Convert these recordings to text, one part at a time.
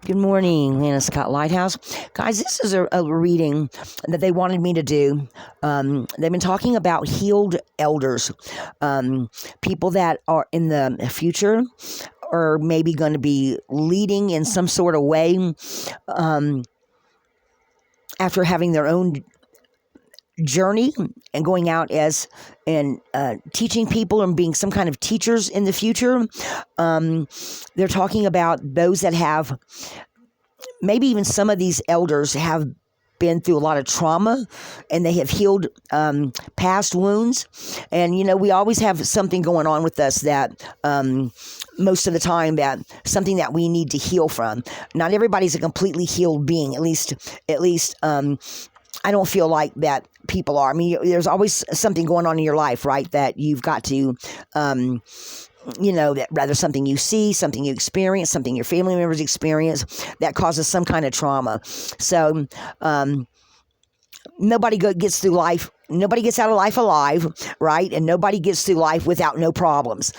Good morning, Lana Scott Lighthouse. Guys, this is a reading that they wanted me to do. They've been talking about healed elders, people that are in the future or maybe going to be leading in some sort of way after having their own journey and going out as and teaching people and being some kind of teachers in the future. They're talking about those that have, maybe even some of these elders have been through a lot of trauma and they have healed past wounds. And, you know, we always have something going on with us that most of the time, that something that we need to heal from. Not everybody's a completely healed being, at least I don't feel like that people are. I mean, there's always something going on in your life, right? That you've got to, that rather something you see, something you experience, something your family members experience that causes some kind of trauma. So, nobody gets through life. Nobody gets out of life alive, right? And nobody gets through life without no problems.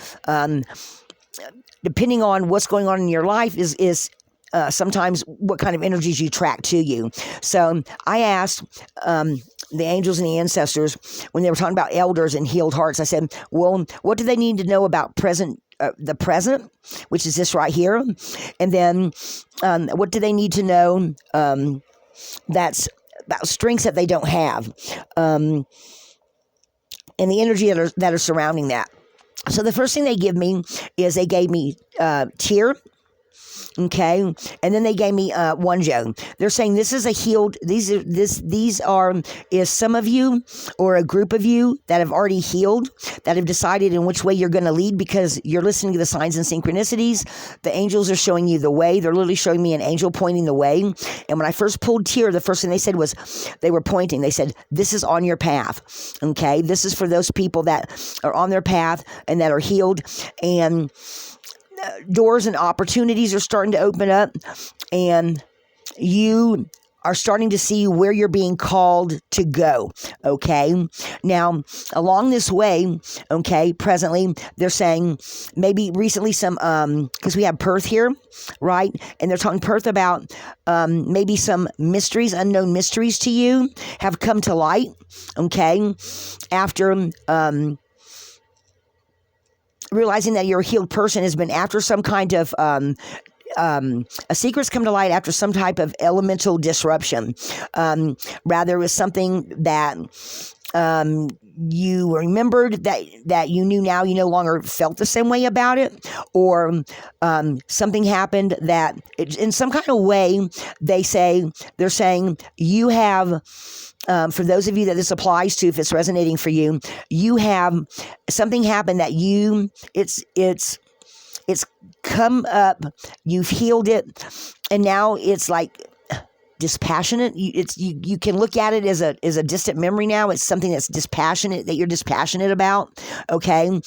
Depending on what's going on in your life is sometimes what kind of energies you track to you. So I asked the angels and the ancestors when they were talking about elders and healed hearts. I said, well, what do they need to know about the present, which is this right here? And then what do they need to know that's about strengths that they don't have, and the energy that are surrounding that. So the first thing they gave me is they gave me Tyr. Okay, and then they gave me Wunjo. They're saying this is a healed. These are some of you or a group of you that have already healed, that have decided in which way you're going to lead because you're listening to the signs and synchronicities. The angels are showing you the way. They're literally showing me an angel pointing the way. And when I first pulled Tyr, the first thing they said was they were pointing. They said, "This is on your path." Okay, this is for those people that are on their path and that are healed, and doors and opportunities are starting to open up, and you are starting to see where you're being called to go. Okay. Now, along this way, okay, presently, they're saying maybe recently some, because we have Perth here, right? And they're talking Perth about maybe some mysteries, unknown mysteries to you have come to light. Okay. After, realizing that you're a healed person has been after some kind of a secret's come to light after some type of elemental disruption. Rather, it was something that you remembered that you knew, now you no longer felt the same way about it, or something happened that in some kind of way they're saying you have. For those of you that this applies to, if it's resonating for you, you have something happen that it's come up, you've healed it, and now it's like dispassionate. You can look at it as a distant memory now. It's something that's dispassionate, that you're dispassionate about. Okay.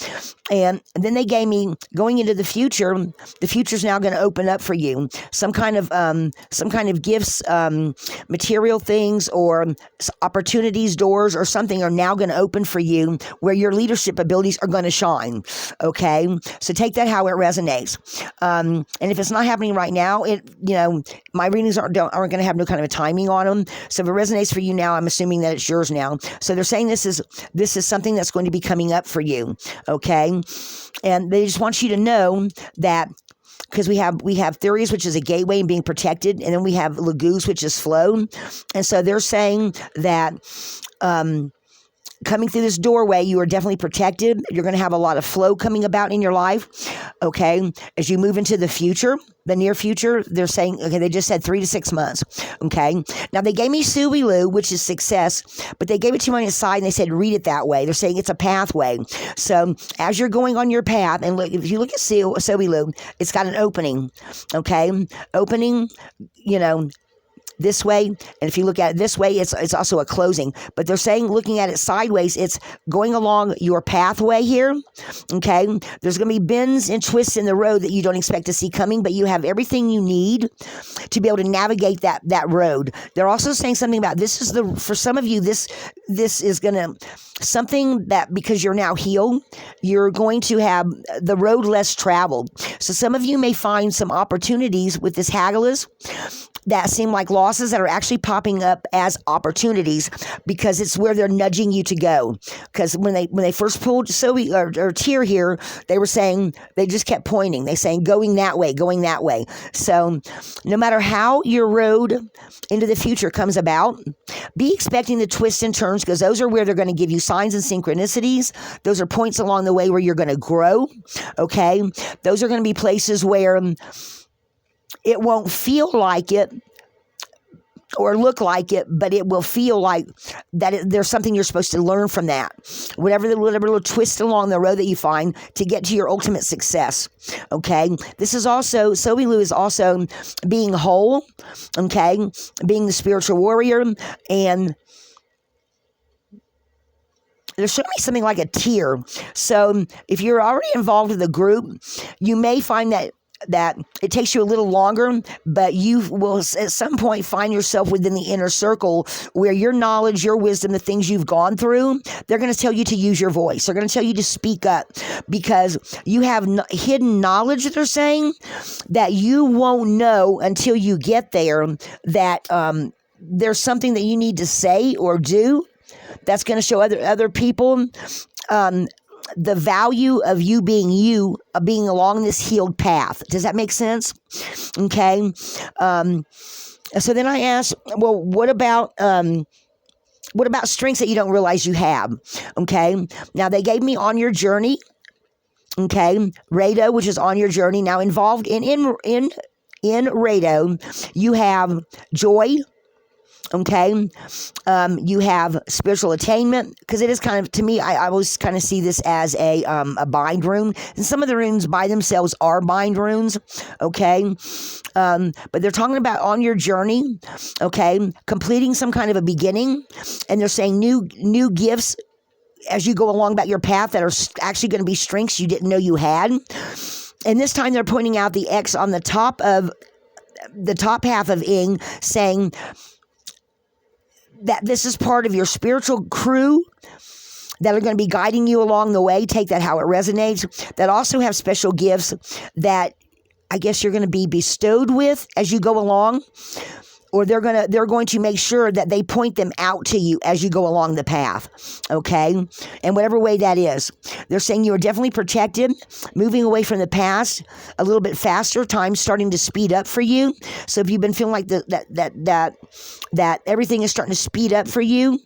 And then they gave me going into the future's now going to open up for you. Some kind of gifts, material things, or opportunities, doors, or something are now going to open for you where your leadership abilities are going to shine. Okay. So take that how it resonates. And if it's not happening right now, my readings aren't going to have no kind of a timing on them. So if it resonates for you now, I'm assuming that it's yours now. So they're saying this is something that's going to be coming up for you. Okay. And they just want you to know that, because we have theories, which is a gateway and being protected, and then we have Laguz, which is flow. And so they're saying that coming through this doorway, you are definitely protected. You're going to have a lot of flow coming about in your life. Okay. As you move into the future, the near future, they're saying, okay, they just said 3 to 6 months. Okay. Now they gave me Suilu, which is success, but they gave it to me on the side and they said, read it that way. They're saying it's a pathway. So as you're going on your path, and look, if you look at Suilu, it's got an opening. Okay. Opening, this way, and if you look at it this way, it's also a closing. But they're saying, looking at it sideways, it's going along your pathway here. Okay, there's going to be bends and twists in the road that you don't expect to see coming, but you have everything you need to be able to navigate that road. They're also saying something about for some of you, this is going to something that, because you're now healed, you're going to have the road less traveled. So some of you may find some opportunities with this Hagalaz that seem like losses that are actually popping up as opportunities, because it's where they're nudging you to go. Because when they first pulled Zoe or Tyr here, they were saying, they just kept pointing. They saying going that way, going that way. So no matter how your road into the future comes about, be expecting the twists and turns, because those are where they're going to give you signs and synchronicities. Those are points along the way where you're going to grow. Okay, those are going to be places where it won't feel like it or look like it, but it will feel like that there's something you're supposed to learn from that. Whatever little twist along the road that you find to get to your ultimate success. Okay, this is also, Sobilu is also being whole. Okay, being the spiritual warrior, and there's showing me something like a tier. So if you're already involved with a group, you may find that it takes you a little longer, but you will at some point find yourself within the inner circle where your knowledge, your wisdom, the things you've gone through, they're going to tell you to use your voice. They're going to tell you to speak up, because you have hidden knowledge that they're saying that you won't know until you get there, that there's something that you need to say or do that's going to show other people the value of you, of being along this healed path. Does that make sense? Okay. So then I asked, well, what about strengths that you don't realize you have? Okay. Now they gave me on your journey. Okay. Rado, which is on your journey. Now involved in Rado, you have joy. Okay, you have spiritual attainment, because it is kind of, to me, I always kind of see this as a bind rune, and some of the runes by themselves are bind runes. Okay, but they're talking about on your journey. Okay, completing some kind of a beginning, and they're saying new gifts as you go along about your path that are actually going to be strengths you didn't know you had. And this time they're pointing out the X on the top half of Ing, saying that this is part of your spiritual crew that are going to be guiding you along the way. Take that how it resonates. That also have special gifts that I guess you're going to be bestowed with as you go along, or they're going to make sure that they point them out to you as you go along the path. Okay, and whatever way that is, they're saying you are definitely protected, moving away from the past a little bit faster. Time's starting to speed up for you. So if you've been feeling like that everything is starting to speed up for you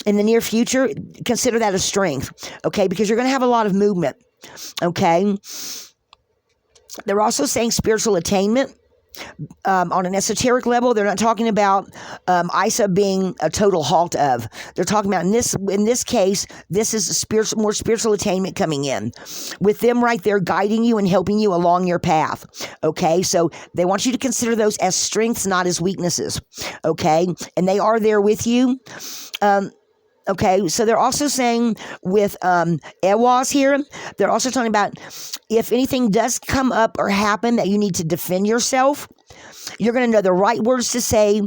in the near future, consider that a strength. Okay, because you're going to have a lot of movement. Okay, they're also saying spiritual attainment. On an esoteric level, they're not talking about Isa being a total halt of. They're talking about in this case, this is more spiritual attainment coming in with them right there, guiding you and helping you along your path. Okay, so they want you to consider those as strengths, not as weaknesses. Okay, and they are there with you. Okay, so they're also saying with Ehwaz here, they're also talking about if anything does come up or happen that you need to defend yourself, you're going to know the right words to say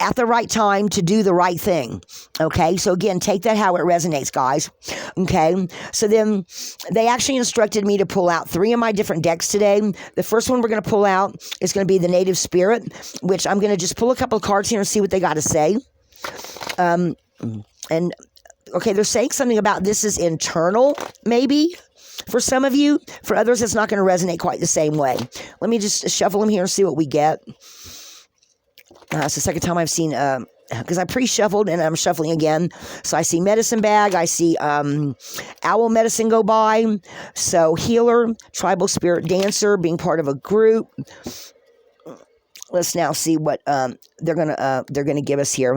at the right time to do the right thing. Okay, so again, take that how it resonates, guys. Okay, so then they actually instructed me to pull out 3 of my different decks today. The first one we're going to pull out is going to be the Native Spirit, which I'm going to just pull a couple of cards here and see what they got to say. And, okay, they're saying something about this is internal, maybe, for some of you. For others, it's not going to resonate quite the same way. Let me just shuffle them here and see what we get. It's the second time I've seen, because I pre-shuffled and I'm shuffling again. So I see Medicine Bag. I see Owl Medicine go by. So Healer, Tribal Spirit Dancer, being part of a group. Let's now see what they're gonna give us here,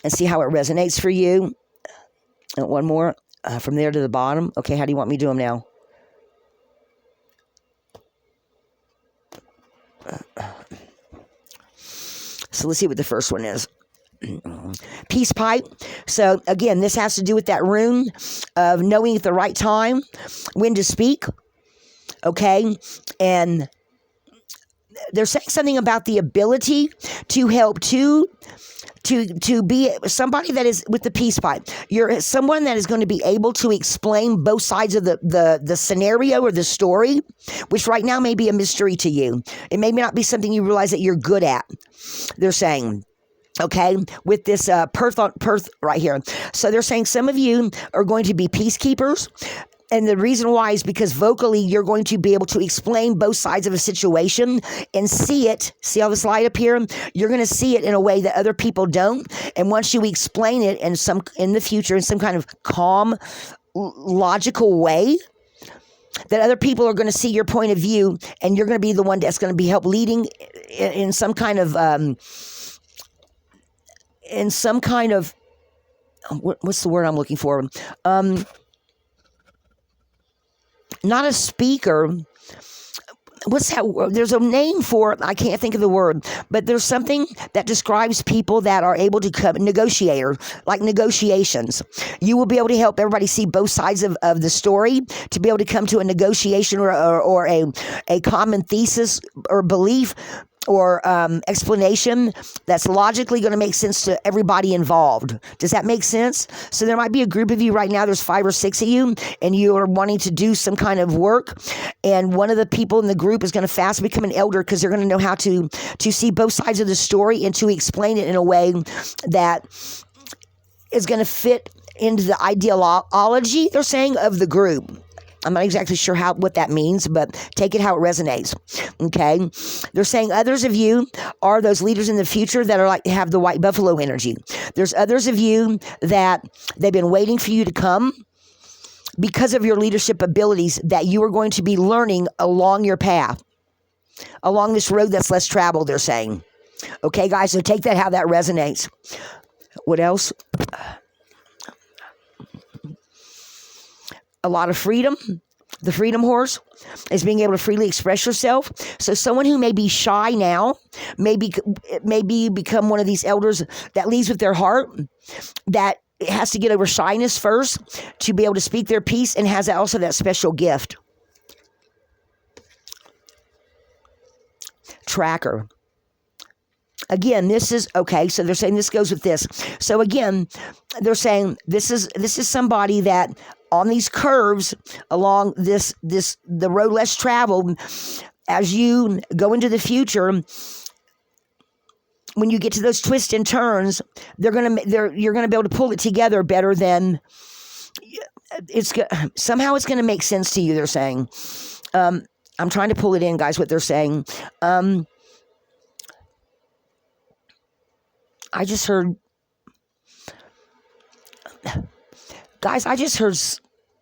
and see how it resonates for you. And one more from there to the bottom. Okay, how do you want me to do them now? So So let's see what the first one is. Peace pipe. So again, this has to do with that rune of knowing at the right time when to speak. Okay. And they're saying something about the ability to help to be somebody that is with the peace pipe. You're someone that is going to be able to explain both sides of the scenario or the story, which right now may be a mystery to you. It may not be something you realize that you're good at. They're saying. Okay, with this Perth right here. So they're saying some of you are going to be peacekeepers. And the reason why is because vocally you're going to be able to explain both sides of a situation and see it. See all this light up here? You're going to see it in a way that other people don't. And once you explain it in the future in some kind of calm, logical way, that other people are going to see your point of view, and you're going to be the one that's going to be help leading in some kind of what's the word I'm looking for? Not a speaker. What's that word? There's a name for it. I can't think of the word, but there's something that describes people that are able to come, negotiator, like negotiations. You will be able to help everybody see both sides of the story to be able to come to a negotiation or a common thesis or belief or explanation that's logically going to make sense to everybody involved. Does that make sense? So there might be a group of you right now, there's 5 or 6 of you, and you are wanting to do some kind of work, and one of the people in the group is going to fast become an elder because they're going to know how to see both sides of the story and to explain it in a way that is going to fit into the ideology, they're saying, of the group. I'm not exactly sure what that means, but take it how it resonates. Okay. They're saying others of you are those leaders in the future that are like have the white buffalo energy. There's others of you that they've been waiting for you to come because of your leadership abilities that you are going to be learning along your path, along this road that's less traveled, they're saying. Okay, guys, so take that how that resonates. What else? A lot of freedom. The freedom horse is being able to freely express yourself. So someone who may be shy now, maybe you become one of these elders that leads with their heart, that has to get over shyness first to be able to speak their piece, and has also that special gift. Tracker. Again, this is okay. So they're saying this goes with this. So again, they're saying this is somebody that on these curves along the road less traveled, as you go into the future, when you get to those twists and turns, you're gonna be able to pull it together better than somehow it's gonna make sense to you. They're saying. I'm trying to pull it in, guys. What they're saying. I just heard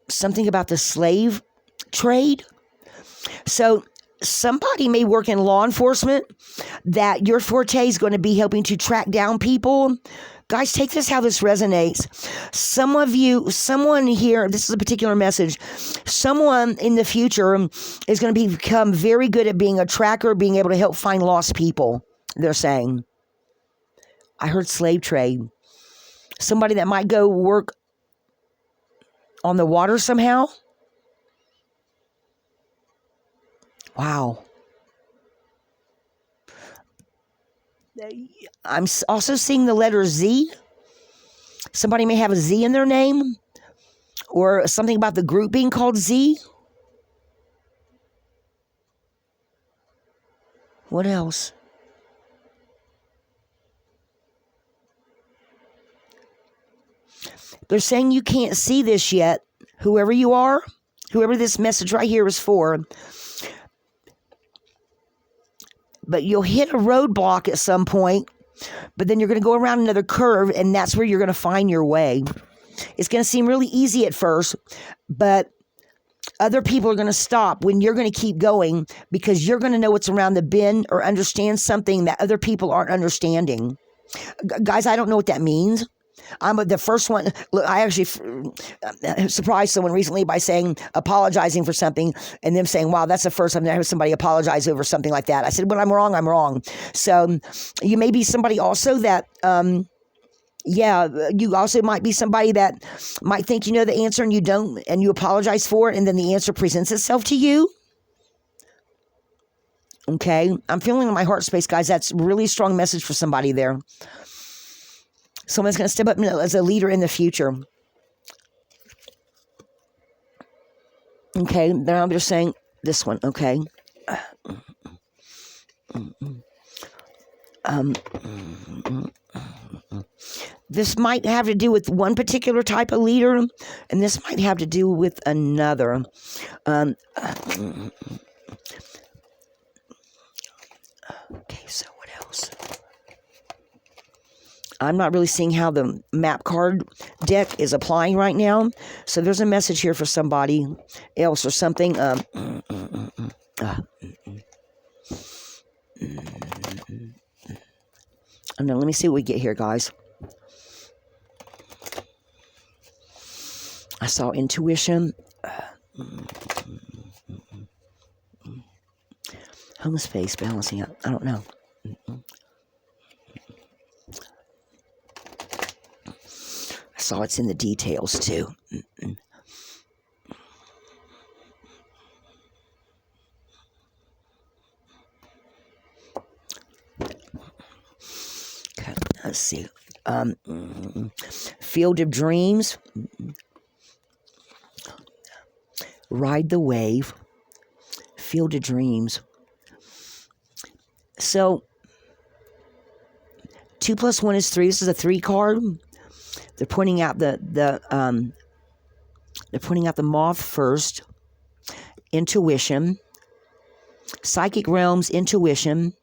something about the slave trade. So somebody may work in law enforcement that your forte is going to be helping to track down people. Guys, take this how this resonates. Someone here, this is a particular message. Someone in the future is going to become very good at being a tracker, being able to help find lost people, they're saying. I heard slave trade. Somebody that might go work on the water somehow. Wow. I'm also seeing the letter Z. Somebody may have a Z in their name, or something about the group being called Z. What else? They're saying you can't see this yet, whoever you are, whoever this message right here is for. But you'll hit a roadblock at some point, but then you're going to go around another curve, and that's where you're going to find your way. It's going to seem really easy at first, but other people are going to stop when you're going to keep going, because you're going to know what's around the bend or understand something that other people aren't understanding. Guys, I don't know what that means. I'm the first one. Look, I actually surprised someone recently by apologizing for something, and them saying, "Wow, that's the first time I've heard somebody apologize over something like that." I said, "When I'm wrong, I'm wrong." So you may be somebody also that, you also might be somebody that might think you know the answer and you don't, and you apologize for it, and then the answer presents itself to you. Okay, I'm feeling in my heart space, guys. That's a really strong message for somebody there. Someone's going to step up as a leader in the future. Okay, then I'm just saying this one, okay? This might have to do with one particular type of leader, and this might have to do with another. Okay, so what else? I'm not really seeing how the map card deck is applying right now. So there's a message here for somebody else or something. No, let me see what we get here, guys. I saw intuition. Home space, balancing out. I don't know. I saw it's in the details, too. Okay, let's see. Field of Dreams. Ride the Wave. Field of Dreams. So, 2 + 1 is 3. This is a 3 card. They're pointing out they're pointing out the moth first. Intuition. Psychic realms, intuition,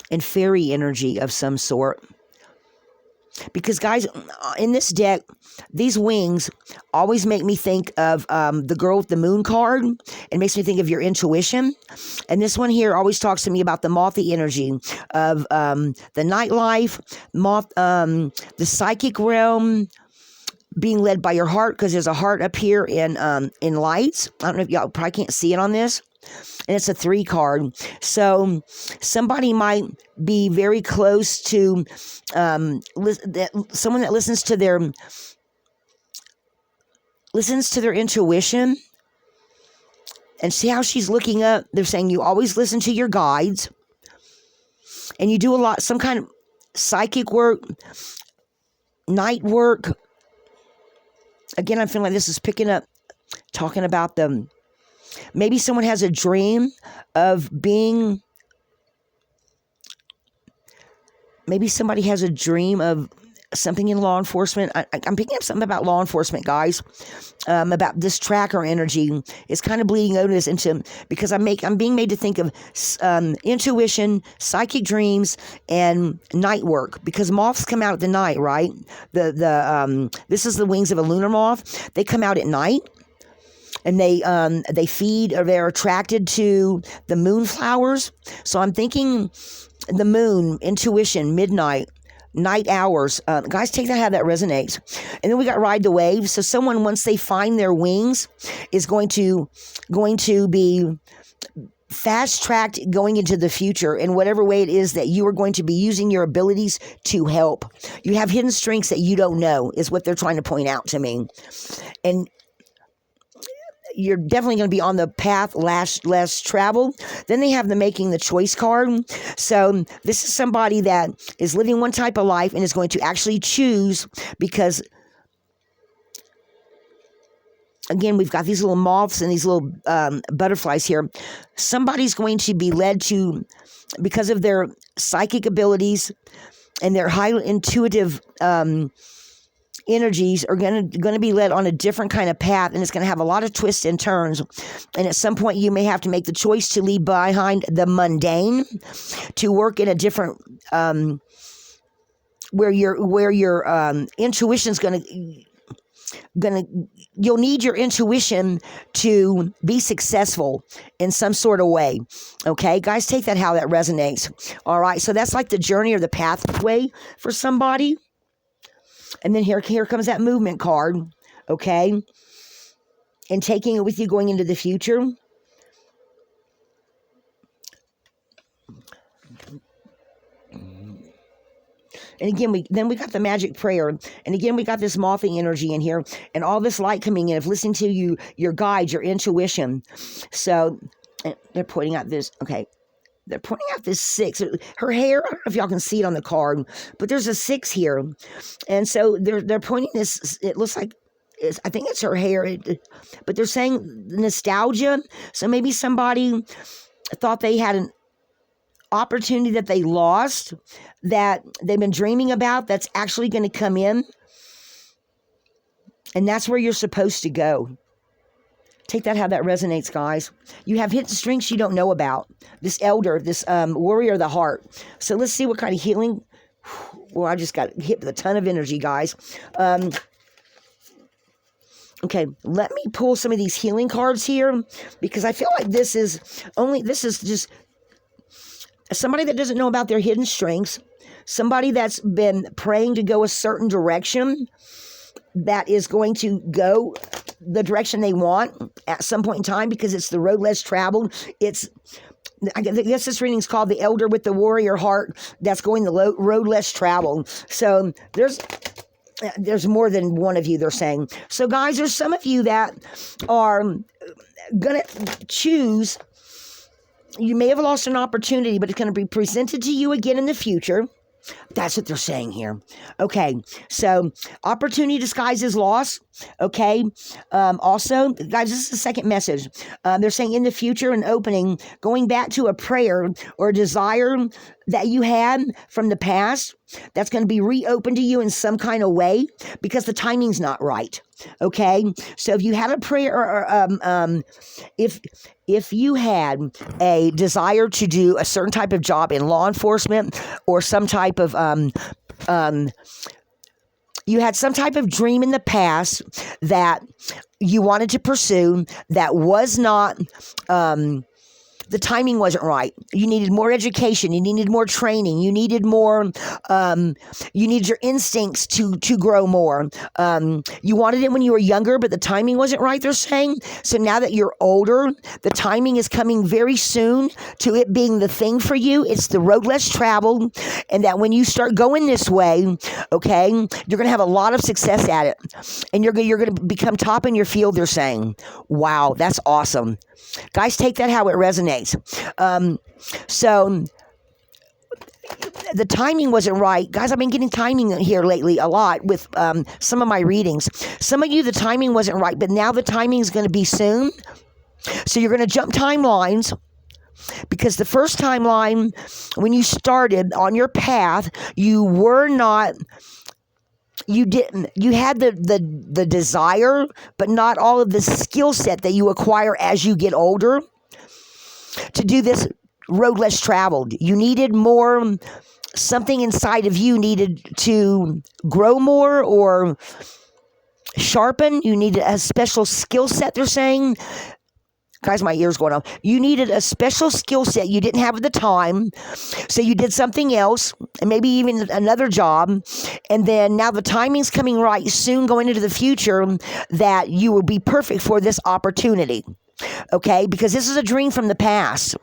and fairy energy of some sort. Because, guys, in this deck, these wings always make me think of the girl with the moon card. It makes me think of your intuition. And this one here always talks to me about the mothy energy of the nightlife, the psychic realm, being led by your heart, because there's a heart up here in lights. I don't know if y'all probably can't see it on this. And it's a 3 card. So somebody might be very close to someone that listens to their intuition. And see how she's looking up? They're saying you always listen to your guides. And you do some kind of psychic work, night work. Again, I'm feeling like this is picking up, talking about them. Maybe someone has a dream of being... Maybe somebody has a dream of something in law enforcement. I'm picking up something about law enforcement, guys. About this tracker energy. It's kind of bleeding over this into... Because I'm being made to think of intuition, psychic dreams, and night work. Because moths come out at the night, right? This is the wings of a lunar moth. They come out at night. And they feed, or they're attracted to the moon flowers. So I'm thinking the moon, intuition, midnight, night hours. Guys, take that how that resonates. And then we got Ride the Wave. So someone, once they find their wings, is going to be fast-tracked going into the future in whatever way it is that you are going to be using your abilities to help. You have hidden strengths that you don't know, is what they're trying to point out to me. And you're definitely going to be on the path less traveled. Then they have the making the choice card. So this is somebody that is living one type of life and is going to actually choose, because again, we've got these little moths and these little butterflies here. Somebody's going to be led to, because of their psychic abilities and their high intuitive energies, are going to be led on a different kind of path, and it's going to have a lot of twists and turns. And at some point, you may have to make the choice to leave behind the mundane, to work in a different where your intuition's you'll need your intuition to be successful in some sort of way. Okay, guys, take that how that resonates. All right, so that's like the journey or the pathway for somebody. And then here comes that movement card, okay? And taking it with you going into the future. And again, we got the magic prayer. And again, we got this mothing energy in here and all this light coming in of listening to you, your guides, your intuition. So they're pointing out this, okay. They're pointing out this 6. Her hair, I don't know if y'all can see it on the card, but there's a 6 here. And so they're pointing this, it looks like, I think it's her hair, but they're saying nostalgia. So maybe somebody thought they had an opportunity that they lost, that they've been dreaming about, that's actually going to come in. And that's where you're supposed to go. Take that how that resonates, guys. You have hidden strengths you don't know about. This elder, this warrior of the heart. So let's see what kind of healing. Well, I just got hit with a ton of energy, guys. Okay, let me pull some of these healing cards here, because I feel like this is just somebody that doesn't know about their hidden strengths, somebody that's been praying to go a certain direction, that is going to go the direction they want at some point in time, because it's the road less traveled. I guess this reading is called The Elder with the Warrior Heart, that's going the road less traveled. So there's more than one of you, they're saying. So guys, there's some of you that are going to choose. You may have lost an opportunity, but it's going to be presented to you again in the future. That's what they're saying here. Okay, so opportunity disguises loss. Okay, also, guys, this is the second message. They're saying in the future, an opening, going back to a prayer or a desire that you had from the past, that's going to be reopened to you in some kind of way, because the timing's not right. Okay, so if you had a prayer, or if you had a desire to do a certain type of job in law enforcement, or some type of you had some type of dream in the past that you wanted to pursue, that was not the timing wasn't right. You needed more education. You needed more training. You needed more, you needed your instincts to grow more. You wanted it when you were younger, but the timing wasn't right, they're saying. So now that you're older, the timing is coming very soon to it being the thing for you. It's the road less traveled. And that when you start going this way, okay, you're going to have a lot of success at it. And you're going to become top in your field, they're saying. Wow, that's awesome. Guys, take that how it resonates. So the timing wasn't right. Guys, I've been getting timing here lately a lot with some of my readings. Some of you, the timing wasn't right, but now the timing is going to be soon. So you're going to jump timelines, because the first timeline, when you started on your path, you were not... You had the desire, but not all of the skill set that you acquire as you get older to do this road less traveled. You needed more, something inside of you needed to grow more or sharpen. You needed a special skill set, they're saying. Guys, my ear's going off. You needed a special skill set you didn't have at the time, so you did something else, and maybe even another job, and then now the timing's coming right soon going into the future that you will be perfect for this opportunity, okay? Because this is a dream from the past.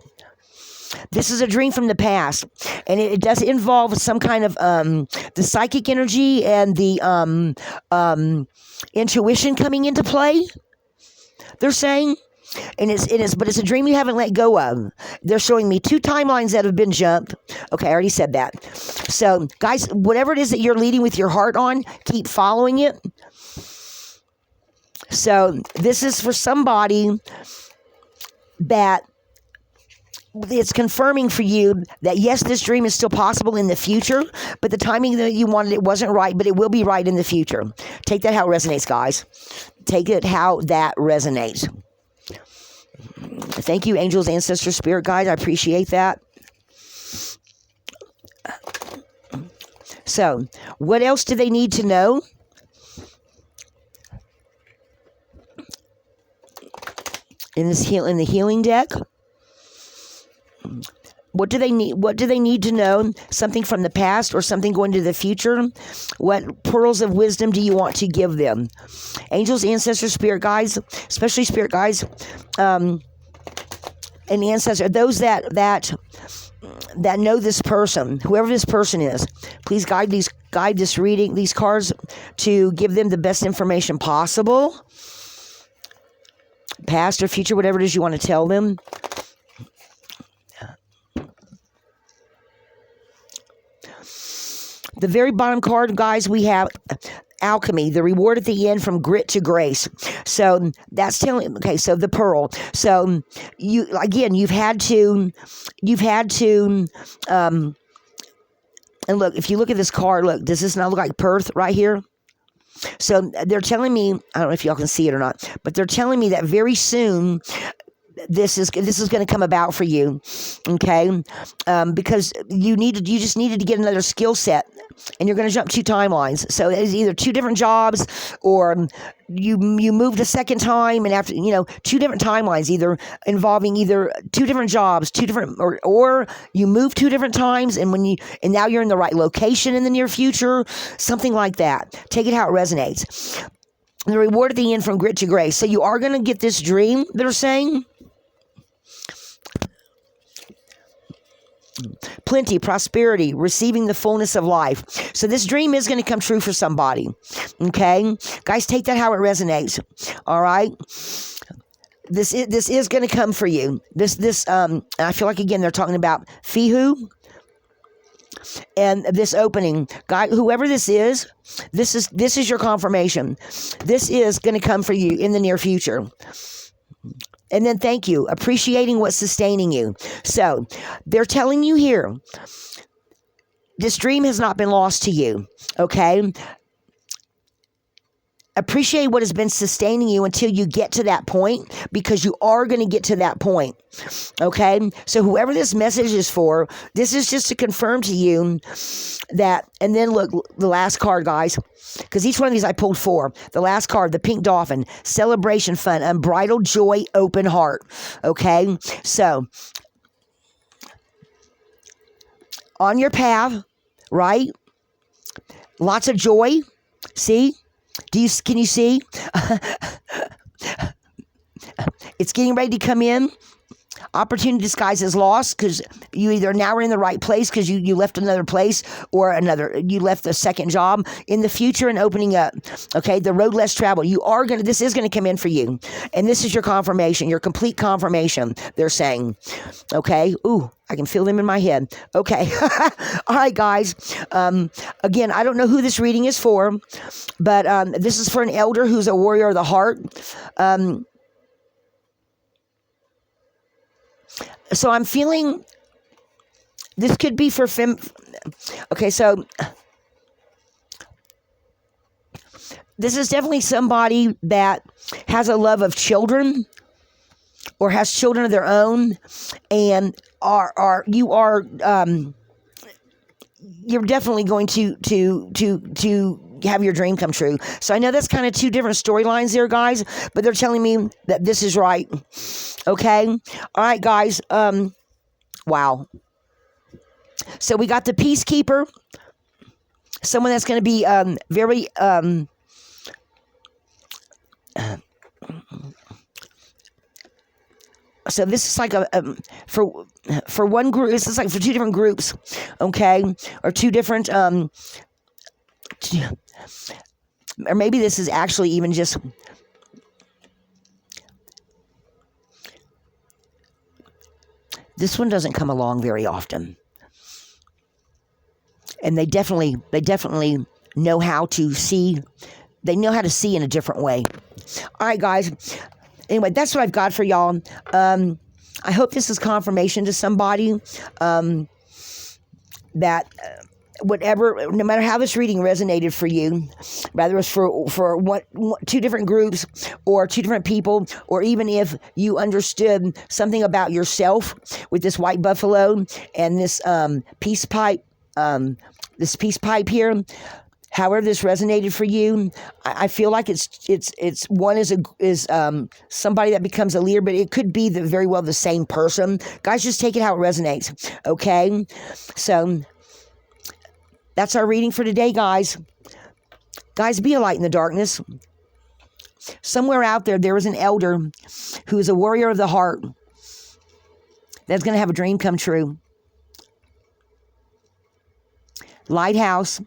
This is a dream from the past, and it does involve some kind of the psychic energy and the intuition coming into play, they're saying. And but it's a dream you haven't let go of. They're showing me 2 timelines that have been jumped. Okay, I already said that. So, guys, whatever it is that you're leading with your heart on, keep following it. So, this is for somebody that it's confirming for you that, yes, this dream is still possible in the future, but the timing that you wanted, it wasn't right, but it will be right in the future. Take that how it resonates, guys. Take it how that resonates. Thank you, angels, ancestors, spirit guides. I appreciate that. So, what else do they need to know? In the healing deck? What do they need? What do they need to know? Something from the past or something going to the future? What pearls of wisdom do you want to give them? Angels, ancestors, spirit guides, especially spirit guides, and ancestors, those that know this person, whoever this person is, please guide this reading, these cards, to give them the best information possible, past or future, whatever it is you want to tell them. The very bottom card, guys, we have alchemy, the reward at the end from grit to grace. So that's telling, okay, so the pearl. So you've had to, and look, if you look at this card, look, does this not look like Perth right here? So they're telling me, I don't know if y'all can see it or not, but they're telling me that very soon, this is going to come about for you, okay? Because you just needed to get another skill set, and you're going to jump 2 timelines. So it's either 2 different jobs, or you moved a second time, and after 2 different timelines, either involving 2 different jobs, 2 different, or you moved 2 different times, and now you're in the right location in the near future, something like that. Take it how it resonates. The reward at the end from grit to grace. So you are going to get this dream, they're saying. Plenty, prosperity, receiving the fullness of life. So this dream is going to come true for somebody. Okay? Guys, take that how it resonates. All right? This is going to come for you. I feel like, again, they're talking about Fihu and this opening. Guy, whoever this is your confirmation. This is going to come for you in the near future. And then thank you, appreciating what's sustaining you. So they're telling you here, this dream has not been lost to you, okay? Appreciate what has been sustaining you until you get to that point, because you are going to get to that point, okay? So whoever this message is for, this is just to confirm to you that, and then look, the last card, guys, because each one of these I pulled 4. The last card, the pink dolphin, celebration, fun, unbridled joy, open heart, okay? So, on your path, right? Lots of joy, see? Can you see? It's getting ready to come in. Opportunity disguised as loss, because you either now are in the right place because you left another place, or you left the second job. In the future and opening up, okay, the road less traveled. This is going to come in for you. And this is your confirmation, your complete confirmation, they're saying. Okay, ooh, I can feel them in my head. Okay, all right, guys. Again, I don't know who this reading is for, but this is for an elder who's a warrior of the heart. So I'm feeling this could be for okay, so this is definitely somebody that has a love of children or has children of their own, and you're definitely going to have your dream come true. So I know that's kind of 2 different storylines there, guys, but they're telling me that this is right. Okay? All right, guys. Wow. So we got the peacekeeper, someone that's going to be very so this is like for one group. This is like for 2 different groups, okay, or 2 different or maybe this is actually even just this one doesn't come along very often, and they definitely know how to see. They know how to see in a different way. All right, guys. Anyway, that's what I've got for y'all. I hope this is confirmation to somebody that whatever, no matter how this reading resonated for you, whether it's for 2 different groups or 2 different people, or even if you understood something about yourself with this white buffalo and this peace pipe here. However this resonated for you, I feel like it's one is somebody that becomes a leader, but it could be very well the same person. Guys, just take it how it resonates, okay? So that's our reading for today, guys. Guys, be a light in the darkness. Somewhere out there, there is an elder who is a warrior of the heart that's going to have a dream come true. Lighthouse,